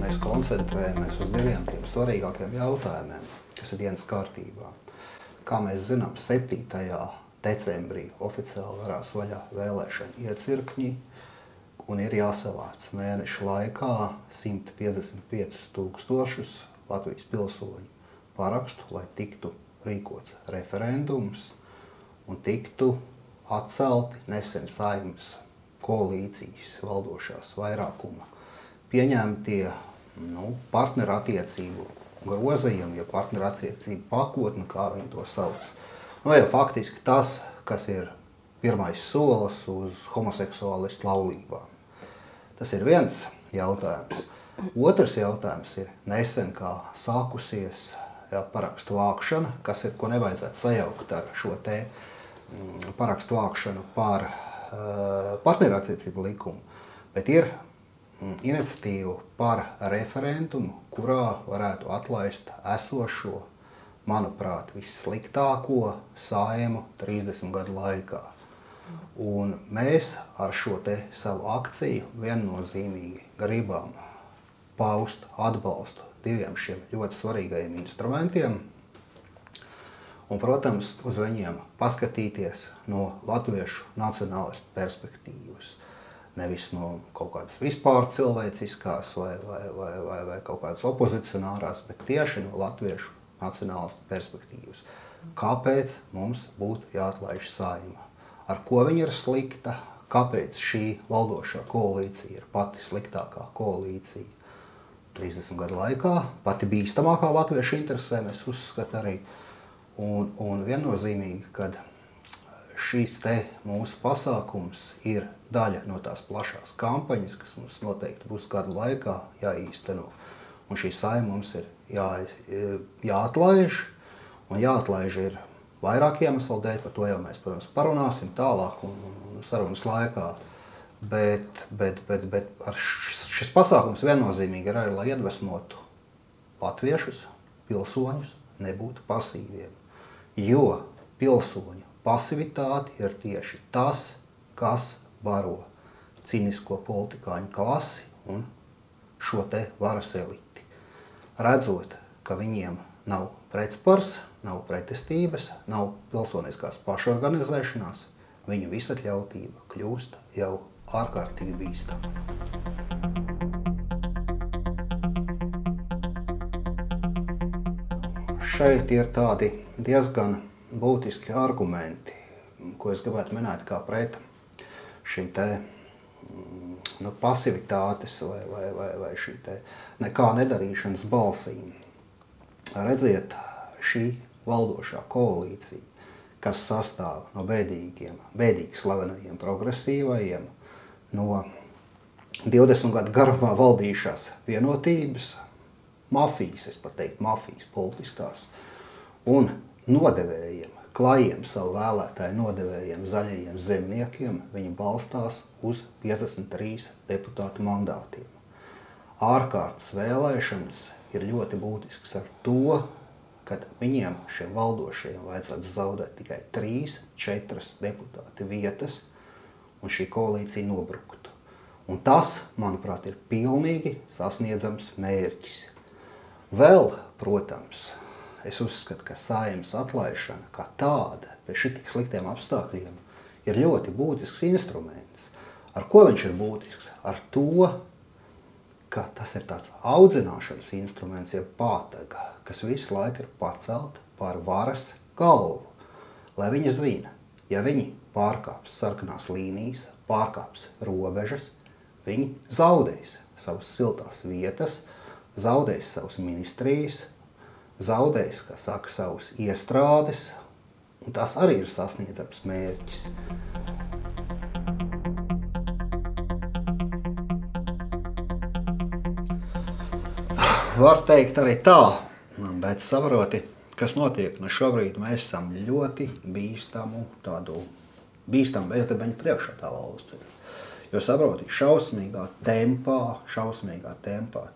mēs koncentrējamies uz diviem tiem svarīgākiem jautājumiem, kas ir dienas kārtībā. Kā mēs zinām, 7. decembrī oficiāli varās vaļā vēlēšana iecirkņi un ir jāsavāc mēnešu laikā 155,000 Latvijas pilsoņu parakstu, lai tiktu rīkots referendums un tiktu atcelti nesen Saeimas koalīcijas valdošās vairākuma pieņemtie partnerattiecību grozījumi, ja partnerattiecību pakotne, kā viņi to sauc. Ja faktiski tas, kas ir pirmais solis uz homoseksuālistu laulībām. Tas ir viens jautājums. Otrs jautājums ir nesen kā sākusies parakstu vākšana, kas ir, ko nevajadzētu sajaukt ar šo te parakstu vākšanu par partnerattiecību likumu, bet ir iniciatīva par referendumu, kurā varētu atlaist esošo, manuprāt, vissliktāko Saeimu 30 gadu laikā. Un mēs ar šo te savu akciju viennozīmīgi gribam paust atbalstu diviem šiem ļoti svarīgajiem instrumentiem un, protams, uz viņiem paskatīties no latviešu nacionālistu perspektīvas. Nevis no kaut kādas vispār cilvēciskās vai kaut kādas opozicionārās, bet tieši no latviešu nacionālistu perspektīvas. Kāpēc mums būtu jāatlaiž Saeima? Ar ko viņa ir slikta? Kāpēc šī valdošā koalīcija ir pati sliktākā koalīcija 30 gadu laikā? Pati bīstamākā latviešu interesē, mēs uzskatām arī. Un viennozīmīgi, kad šīs te mūsu pasākums ir daļa no tās plašās kampaņas, kas mums noteikti būs gadu laikā jāīsteno. Un šī Saeima mums ir jāatlaiž, un jāatlaiž ir vairāk iemeslu dēļ, par to jau mēs, protams, parunāsim tālāk un sarunas laikā. Bet šis pasākums viennozīmīgi ir arī, lai iedvesmotu latviešus, pilsoņus, nebūt pasīviem. Jo pilsoņu pasivitāte ir tieši tas, kas baro cīnisko politikāņu klasi un šo te varas eliti. Redzot, ka viņiem nav pretspars, nav pretestības, nav pilsoniskās pašorganizēšanās, viņu visatļautība kļūst jau ārkārtīgi bīstama. Šeit ir tādi diezgan būtiski argumenti, ko es gribētu minēt kā pret šim te pasivitātes vai šī te nekā nedarīšanas balsīm. Redziet, šī valdošā koalīcija, kas sastāv no bēdīgi slavenajiem progresīvajiem, no 20 gadu garumā valdījušās vienotības, mafijas, es pat teiktu, mafijas politiskās, un nodevējiem, klajiem savu vēlētāju nodevējiem zaļajiem zemniekiem, viņi balstās uz 53 deputātu mandātiem. Ārkārtas vēlēšanas ir ļoti būtisks ar to, kad viņiem, šiem valdošajiem, vajadzētu zaudēt tikai 3-4 deputāti vietas, un šī koalīcija nobruktu. Un tas, manuprāt, ir pilnīgi sasniedzams mērķis. Vēl, protams, es uzskatu, ka Saeimas atlaišana kā tāda, pēc šitik sliktiem apstākļiem, ir ļoti būtisks instruments. Ar ko viņš ir būtisks? Ar to, ka tas ir tāds audzināšanas instruments, jeb pātaga, kas visu laiku ir pacelt pār varas galvu. Lai viņi zina, ja viņi pārkāps sarkanās līnijas, pārkāps robežas, viņi zaudēs savas siltās vietas, zaudēs savas ministrijas, zaudēs, kā saka, savas iestrādes, un tas arī ir sasniedzams mērķis. Var teikt arī tā, bet saproti, kas notiek. Šobrīd mēs esam ļoti bīstamu bezdebeņu priekšā tā valsts ir. Jo saproti, šausmīgā tempā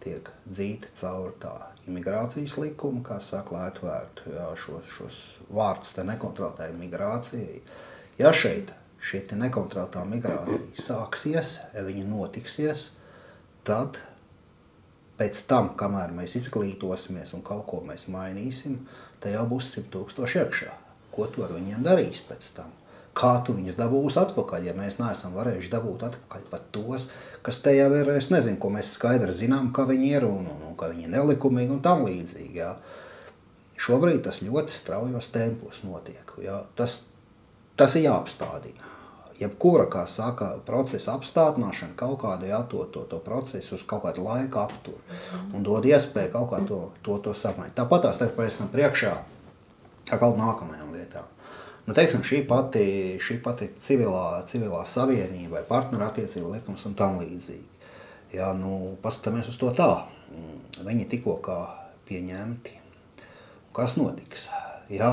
tiek dzīta cauri tā imigrācijas likuma, kā saka, lai atvērtu šos vārtus te nekontrolētai migrācijai. Ja šeit šī te nekontrolētā migrācija sāksies, ja viņa notiksies, tad pēc tam, kamēr mēs izglītosimies un kaut ko mēs mainīsim, te jau būs 100 000 iekšā. Ko tu ar viņiem darīsi pēc tam? Kā tu viņus dabūsi atpakaļ, ja mēs neesam varējuši dabūt atpakaļ pat tos, kas te jau ir, es nezinu, ko mēs skaidri zinām, ka viņi ir un ka viņi ir nelikumīgi un tam līdzīgi. Jā. Šobrīd tas ļoti straujos tempos notiek. Jā. Tas ir jāapstādina. Jebkura, kā saka, procesa apstādināšana kaut kāda, jā, to procesu uz kaut kādu laiku aptur un dod iespēju kaut kā to samainīt. Tāpat tās tagad mēs esam priekšā atkal nākamajām lietām. Nu, teiksim, šī pati civilā savienība vai partnerattiecību likums un tam līdzīgi. Jā, nu, paskatāmies uz to tā. Viņi tikko kā pieņemti. Kas notiks? Jā,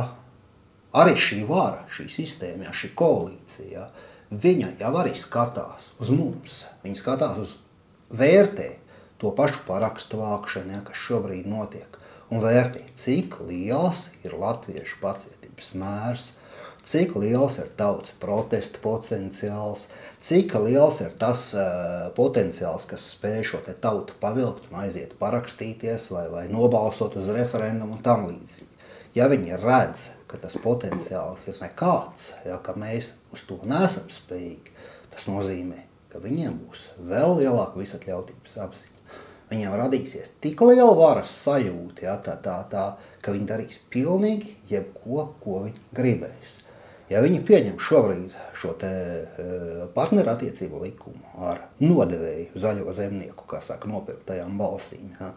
arī šī vara, šī sistēma, jā, šī koalīcija, jā, viņa jau arī skatās uz mums. Viņa skatās uz vērtē to pašu parakstu vākšanu, jā, kas šobrīd notiek. Un vērtē, cik liels ir latviešu pacietības mērs, cik liels ir tautas protesta potenciāls, cik liels ir tas potenciāls, kas spēj šo te tautu pavilkt un aiziet parakstīties vai nobalsot uz referendumu un tam līdzīgi. Ja viņi redz, ka tas potenciāls ir nekāds, ja, ka mēs uz to neesam spējīgi, tas nozīmē, ka viņiem būs vēl lielāka visatļautības apziņa. Viņiem radīsies tik liela varas sajūta, ja, ka viņi darīs pilnīgi jebko, ko viņi gribēs. Ja viņi pieņem šobrīd šo te partnerattiecību likumu ar nodevēju zaļo zemnieku, kā saka, nopirktajām balsīm, ja,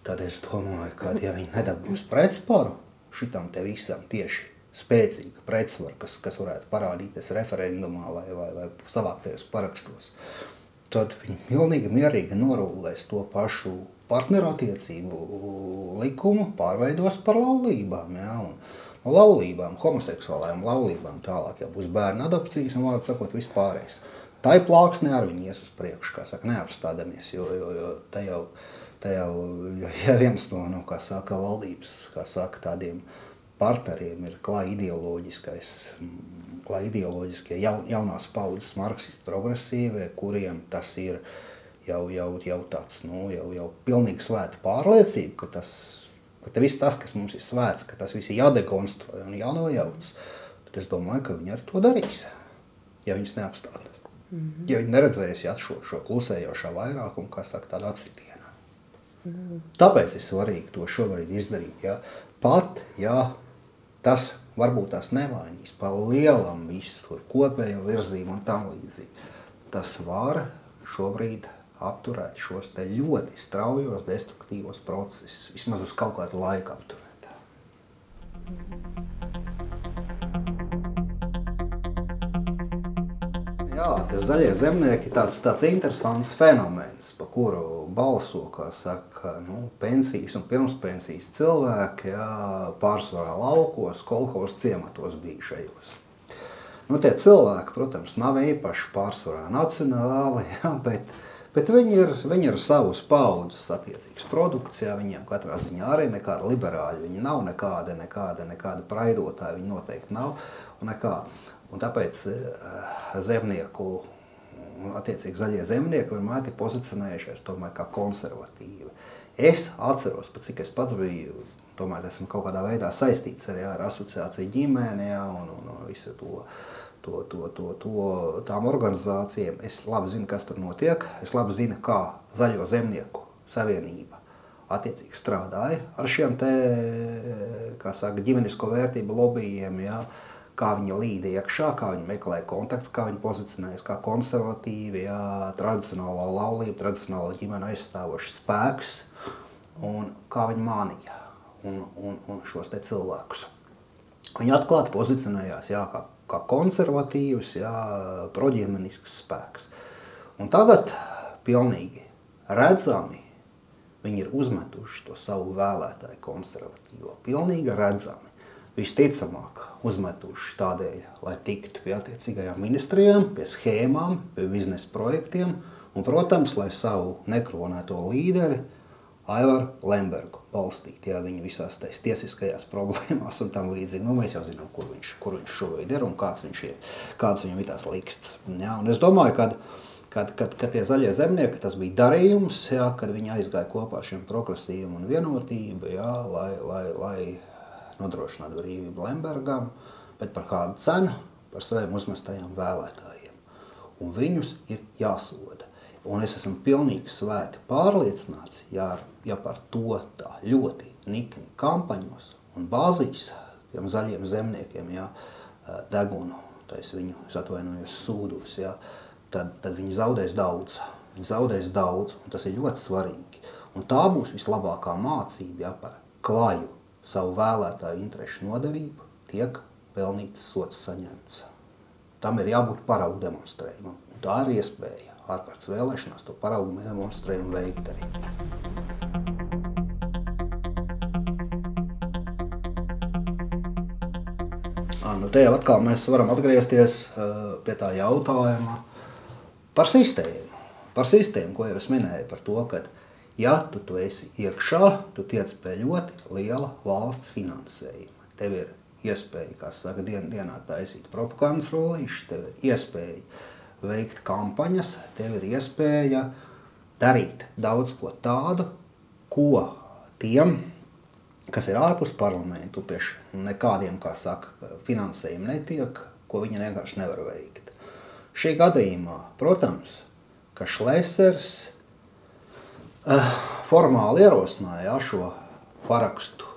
tad es domāju, ka ja viņi nedabūs pretsparu šitam te visam tieši spēcīga pretsvara, kas varētu parādīties referendumā vai savāktajos parakstos, tad viņi pilnīgi mierīgi norūlēs to pašu partnerattiecību likumu, pārveidos par laulībām, ja, un no laulībām, homoseksuālajām laulībām tālāk jau būs bērnu adopcijas un vārdu sakot vispārējais. Tā ir plāksne ar viņi ies uz priekšu, kā saka, neapstādamies, jo te jau ja viens no kā saka, valdības, kā saka, tādiem partneriem ir klāj ideoloģiskie jaunās paudzes marksisti progresīvie, kuriem tas ir jau tāds, nu, jau pilnīgi svēta pārliecība, ka viss tas, kas mums ir svēts, ka tas viss ir jādekonstruē un jānojauc, tad es domāju, ka viņi ar to darīs, ja viņas neapstādās. Ja viņi neredzēs šo klusējošā vairākumu, kā saka, tādu atsitienu. Tāpēc ir svarīgi to šobrīd izdarīt. Ja? Pat, ja tas varbūt tās nemainīs pa lielam visu kopējo virzību un tam līdzīgi, tas var šobrīd apturēt šos te ļoti straujos destruktīvos procesus, vismaz uz kaut kādu laiku apturēt. Jā, tas zaļie zemnieki ir tāds interesants fenomens, pa kuru balso, kā saka, nu, pensijas un pirmspensijas cilvēki, jā, pārsvarā laukos, kolhozas ciematos bijušajos. Nu, tie cilvēki, protams, nav īpaši pārsvarā nacionāli, jā, bet viņi ir savas paudzes attiecīgas produkts, jā, viņiem katrā ziņā arī nekāda liberāļa, viņi nav nekāda praidotāja, viņi noteikti nav un nekāda. Un tāpēc zemnieku, attiecīgi zaļie zemnieki vienmēr tik pozicionējušies tomēr kā konservatīvi. Es atceros, pat cik es pats biju, tomēr esmu kaut kādā veidā saistīts arī ar asociāciju ģimeni, jā, un visu tām organizācijām. Es labi zinu, kas tur notiek, es labi zinu, kā zaļo zemnieku savienība attiecīgi strādāja ar šiem te, kā saka, ģimenisko vērtību lobbyiem, jā, kā viņi līda iekšā, kā viņi meklē kontakts, kā viņi pozicionējas kā konservatīvi, jā, tradicionālā laulība, tradicionālā ģimene aizstāvošs spēks un kā viņi mānīja un šos te cilvēkus. Viņi atklāti pozicionējās, jā, kā konservatīvs, jā, proģimenisks spēks. Un tagad pilnīgi redzami viņi ir uzmetuši to savu vēlētāju konservatīvo. Pilnīgi redzami. Visticamāk uzmetuši tādēļ, lai tiktu pie attiecīgajām ministrijām, pie schēmām, pie biznesa projektiem un, protams, lai savu nekronēto līderi Aivaru Lembergu balstīt, ja viņi visās tiesiskajās problēmās un tam līdzīgi. Nu, mēs jau zinām, kur viņš šobrīd ir un kāds viņam ir tās likstas. Ja? Un es domāju, ka Kad tie zaļie zemnieki, tas bija darījums, jā, kad viņi aizgāja kopā ar šiem progresīviem un vienotību, jā, lai nodrošinātu brīvību Lembergam, bet par kādu cenu par saviem uzmestajiem vēlētājiem. Un viņus ir jāsoda. Un es esmu pilnīgi svēti pārliecināts, ja par to tā ļoti nikni kampaņos un bāzīs tiem zaļiem zemniekiem, jā, degunu, tais viņu, es atvainojos, sūdus, jā, tad viņi zaudēs daudz. Viņi zaudēs daudz, un tas ir ļoti svarīgi. Un tā būs vislabākā mācība, jā, par klaju savu vēlētāju interešu nodevību, tiek pelnīts sots saņemts. Tam ir jābūt paraugu demonstrējumam. Un tā ir iespēja ārkārtas vēlēšanās to paraugu demonstrējumu veikt arī. Nu, te jau atkal mēs varam atgriezties pie tā jautājuma par sistēmu. Par sistēmu, ko jau es minēju, par to, ka ja tu esi iekšā, tu tiec pie ļoti liela valsts finansējuma. Tev ir iespēja, kā saka, dienā taisīt propagandas rolīšas, tev ir iespēja veikt kampaņas, tev ir iespēja darīt daudz ko tādu, ko tiem, kas ir ārpus parlamentu, pieši nekādiem, kā saka, finansējumi netiek, ko viņi vienkārši nevar veikt. Šī gadījumā, protams, ka Šlesers formāli ierosināja šo parakstu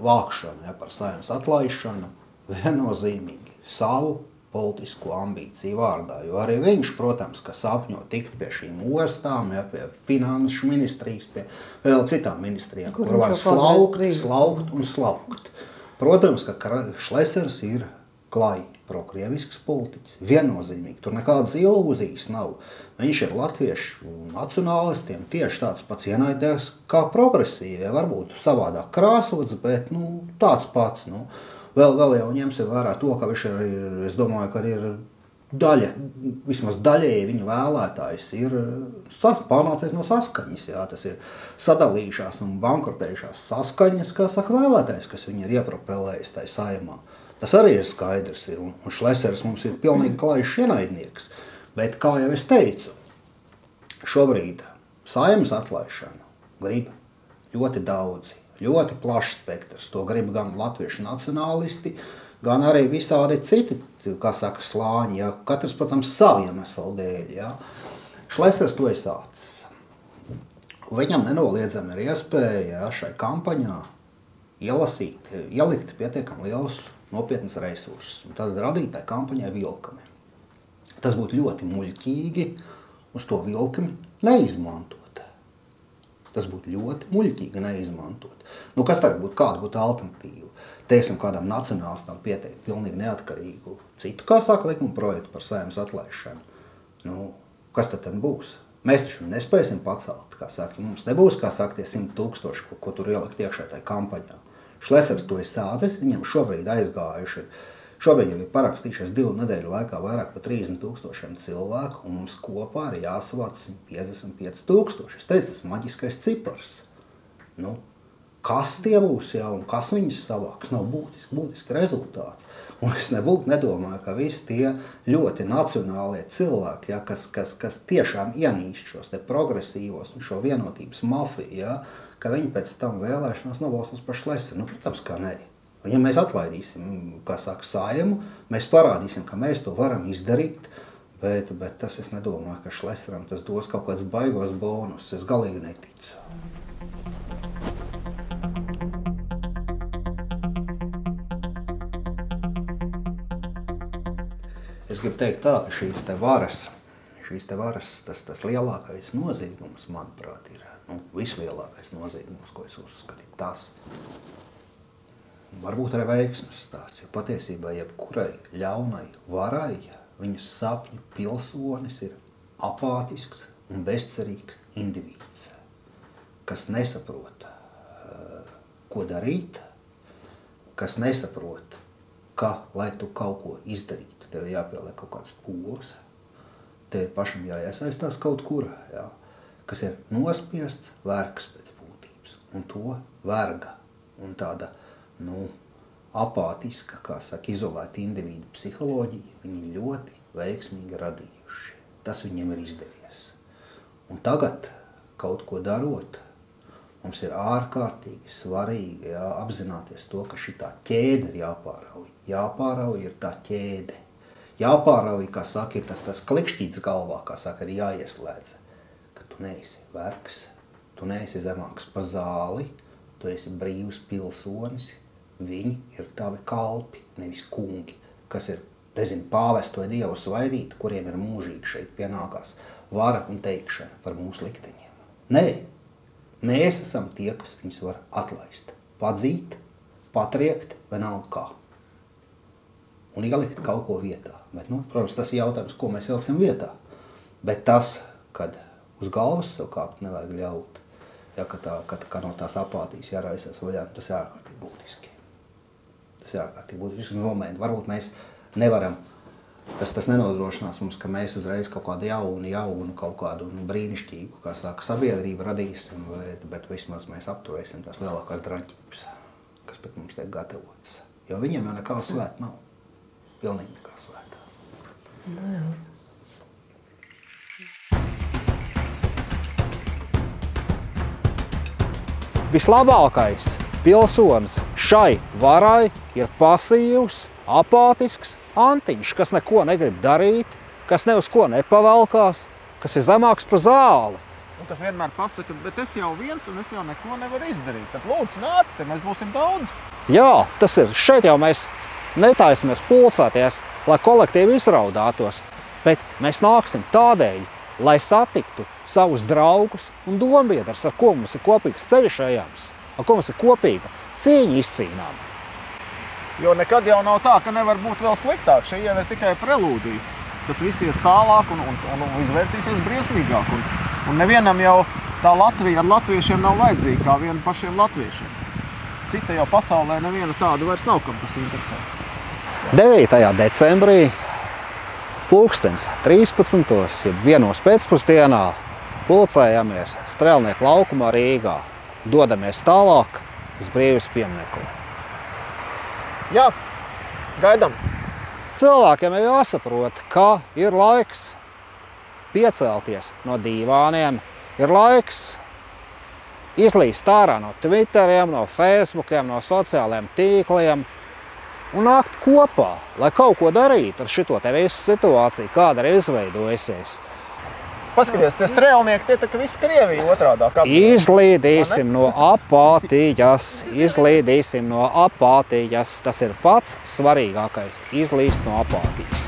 vākšanu, par Saeimas atlaišanu viennozīmīgi savu politisko ambīciju vārdā, jo arī viņš, protams, ka sapņo tikt pie šīm ostām, pie finanšu ministrijas, pie vēl citām ministrijām, kur var slaukt un slaukt. Protams, ka Šlesers ir klāji prokrievisks politiķis, viennozīmīgi, tur nekādas ilūzijas nav. Viņš ir latviešu nacionālistiem tieši tāds pats ienaidnieks kā progresīvi, varbūt savādāk krāsots, bet tāds pats. Vēl jau ņemsim vērā to, ka viņš ir, es domāju, ka ir daļa, vismaz daļēji viņa vēlētājs ir pārnācies no saskaņas, jā, tas ir sadalījušās un bankrotējušās saskaņas, kā saka vēlētājs, kas viņi ir iepropelējis tai Saeimā. Tas arī ir skaidrs, un Šlesers mums ir pilnīgi klājš ienaidnieks, bet, kā jau es teicu, šobrīd Saeimas atlaišanu grib ļoti daudzi. Ļoti plašs spektrs. To grib gan latviešu nacionālisti, gan arī visādi citi, kā saka, slāņi. Ja? Katrs, protams, savu iemeslu dēļ. Ja? Šlesers to ir sācis. Viņam nenoliedzami ir iespēja šai kampaņā ielikt pietiekami lielus nopietnas resursus. Un tad radīt tai kampaņai vilkami. Tas būtu ļoti muļķīgi uz to vilkami neizmantot. Tas būtu ļoti muļķīgi neizmantot. Kas tagad būtu? Kāda būtu alternatīva? Teiksim, kādam nacionālistam pieteikt pilnīgi neatkarīgu citu, kā saka, likuma projektu par Saeimas atlaišanu. Kas tad būs? Mēs taču nespēsim pacelt, kā saka. Mums nebūs, kā saka, tie 100 000, ko tur ielikt iekšā tajā kampaņā. Šlesers to ir sācis, viņam šobrīd aizgājuši. Šobrīd jau ir parakstījušies 2 nedēļu laikā vairāk par 30 000 cilvēku, un mums kopā ir jāsavāc 155 000. Es teicu, tas maģiskais cipars. Kas tie būs, jā, un kas viņus savāks, nav būtiski rezultāts. Un es nedomāju, ka visi tie ļoti nacionālie cilvēki, jā, kas tiešām ienīst šos te progresīvos un šo vienotības mafiju, jā, ka viņi pēc tam vēlēšanās nobalsos par Šleseru. Protams, kā ne. Ja mēs atlaidīsim, kā saka, Saeimu, mēs parādīsim, ka mēs to varam izdarīt, bet tas es nedomāju, ka Šleseram tas dos kaut kāds baigos bonus. Es galīgi neticu. Es gribu teikt tā, ka šīs te varas, tas lielākais noziegums, manuprāt, ir vislielākais noziegums, ko es uzskatu. Tas varbūt arī veiksmes stāsts, jo patiesībā jebkurai ļaunai varai viņas sapņu pilsonis ir apātisks un bezcerīgs indivīds, kas nesaprot, ko darīt, kas nesaprot, ka, lai tu kaut ko izdarītu, tev jāpieliek kaut kāds pūles, tev pašam jāiesaistās kaut kur, jā, kas ir nospiests vergs pēc būtības, un to verga un tāda apātiska, kā saka, izolēta individu psiholoģija, viņi ļoti veiksmīgi radījuši. tas viņiem ir izdevies. Un tagad, kaut ko darot, mums ir ārkārtīgi svarīgi apzināties to, ka šitā ķēde ir jāpārauj. Jāpārauj ir tā ķēde. Jāpārauj, kā saka, ir tas klikšķīts galvā, kā saka, ir jāieslēdz. Ka tu neesi vergs, tu neesi zemāks pa zāli, tu esi brīvs pilsonis. Viņi ir tavi kalpi, nevis kungi, kas ir, nezinu, pāvestu vai dievu svaidīti, kuriem ir mūžīgi šeit pienākās vara un teikšana par mūsu likteņiem. Nē, mēs esam tie, kas viņus var atlaist, padzīt, patriekt, vienalga kā. Un ielikt kaut ko vietā. Bet, protams, tas ir jautājums, ko mēs ieliksim vietā. Bet tas, kad uz galvas sev kāpt nevajag ļaut, ka no tās apātijas jāraisās vaļā, tas ir ārkārtīgi būtiski. Tas ir ārkārtīgi būtiski momenti. Varbūt mēs nevaram, tas nenodrošinās mums, ka mēs uzreiz kaut kādu jaunu, kaut kādu brīnišķīgu, kā saka, sabiedrību radīsim, bet vismaz mēs apturēsim tās lielākās draņķības, kas pēc mums tiek gatavotas. Jo viņiem jau nekā svēta nav. Pilnīgi nekā svētā. Vislabākais pilsonis šai varai ir pasīvs, apātisks antiņš, kas neko negrib darīt, kas ne uz ko nepavelkās, kas ir zemāks par zāli. Un kas vienmēr pasaka, bet es jau viens un es jau neko nevaru izdarīt. Tad lūdzu nāc, te mēs būsim daudz. Jā, tas ir. Šeit jau mēs netaisamies pulcēties, lai kolektīvi izraudātos, bet mēs nāksim tādēļ, lai satiktu savus draugus un dombiedrus, ar ko mums ir kopīgs ceļš ejams, ar ko mums ir kopīga cīņa izcīnām. Jo nekad jau nav tā, ka nevar būt vēl sliktāk. Šī jau ir tikai prelūdija. Tas viss ies tālāk un izvērtīsies briesmīgāk. Un nevienam jau tā Latvija ar latviešiem nav vajadzīga kā viena pašiem latviešiem. Cita jau pasaulē neviena tāda vairs nav, kam tas interesē. 9. decembrī 13:00, jeb 1:00 pēcpusdienā pulcējamies Strēlnieku laukumā Rīgā. Dodamies tālāk uz Brīvības pieminekli. Jā, gaidām. Cilvēkiem ir jāsaprot, ka ir laiks piecelties no dīvāniem, ir laiks izlīst ārā no Twitteriem, no Facebookiem, no sociālajiem tīkliem un nākt kopā, lai kaut ko darītu ar šito te visu situāciju, kāda ir izveidojusies. Paskaties, tie strēlnieki, tie tā kā visu Krieviju otrādāk. Izlīdīsim no apātijas, izlīdīsim no apātijas. Tas ir pats svarīgākais, izlīst no apātijas.